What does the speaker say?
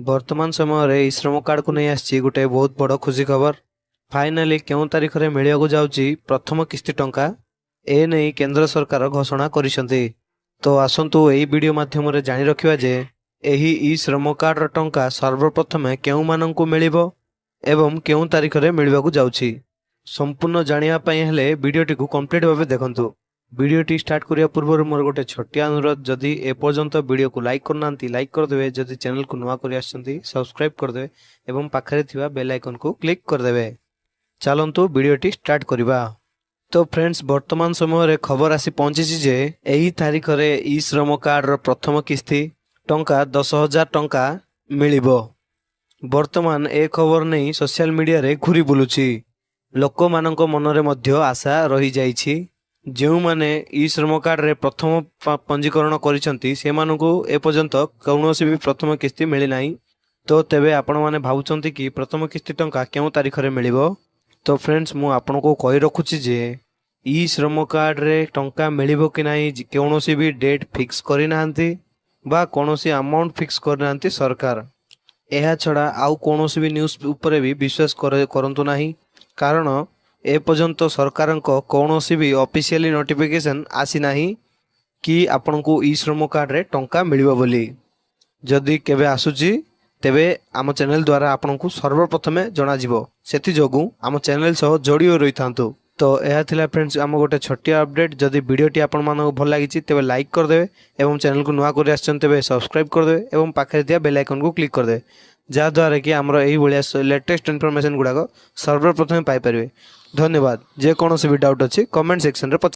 वर्तमान समय रे श्रम कार्ड को नहीं आसी गोटे बहुत बड़ खुशी खबर। फाइनाली केउं तारीख रे मिलिବାକୁ ଯାଉଛି प्रथम किस्ती टंका ए नहीं केंद्र सरकार घोषणा करिसंती। तो आसंतु एही वीडियो माध्यम रे जानि रखिबा जे एही ई श्रम कार्ड र टंका सर्वप्रथम केउं माननकु मिलिबो एवं केउं तारीख रे मिलिବାକୁ ଯାଉଛି। संपूर्ण जानिया पई हेले वीडियोटी को कंप्लीट भाबे देखंतु। वीडियोटी स्टार्ट करिया पूर्व मोर गोटे छोटिया अनुरोध, जदि ए पर्यंत वीडियो को लाइक करना लाइक करदे, जदि चैनल को नुआ करि आछंती सब्सक्राइब करदे एवं पाखरे थिबा बेल आइकन को क्लिक करदेवे। चलंतु वीडियोटी स्टार्ट करिबा। तो फ्रेंड्स, वर्तमान समय रे खबर आसी पहुंची जे एही तारीख रे ई श्रम कार्ड रो प्रथम किस्ती टंका 10,000 टंका मिलिबो। वर्तमान ए खबर नहीं सोशल मीडिया रे घुरी बुलुची। लोक मानक मनरे मध्य आशा रही जाइछि। जो माने ई श्रम कार्ड रे प्रथम पंजीकरण करिसंती सेमानकु ए पर्यंत कौनसी भी प्रथम किस्ती मिली नाही। तो तेबे आपण माने भावुचंती कि प्रथम किस्ती टंका केउ तारीख रे मिलिबो। तो फ्रेंड्स, मु आपण को कहि रखुची जे ई श्रम कार्ड रे टंका मिलिबो कि नाही कौनसी भी डेट फिक्स करि नाहंती बा कौनसी अमाउंट फिक्स कर नाहंती सरकार। एहा छड़ा आउ कौनसी भी न्यूज़ ऊपर भी विश्वास करंतु नाही, कारण ए पर्यंत सरकार कौनसी भी ऑफिशियली नोटिफिकेशन आसी नाही कि आपन को ई श्रम कार्ड रे टंका मिलिबो बोली। जदि केबे आसुची तेबे आम चैनल द्वारा आपन को सर्वप्रथमे जना जिवो। सेति जोगु आम चैनल सह जोड़ी रही थांतु। तो यह थिला फ्रेंड्स आम गोटे छोटिया अपडेट। जदि वीडियोटी आपण मानक भल लागिछि तेबे लाइक कर देबे एवं चैनल को नुआ कर आछन तेबे सब्सक्राइब कर देबे एवं पाखे दिया बेल आइकन को क्लिक कर देबे, जा द्वारा कि हमर एही भलिया लेटेस्ट इन्फॉर्मेशन गुडाको सर्वप्रथमे पाई परिबे। धन्यवाद। जे कोनोसी भी डाउट अछि कमेंट सेक्शन रे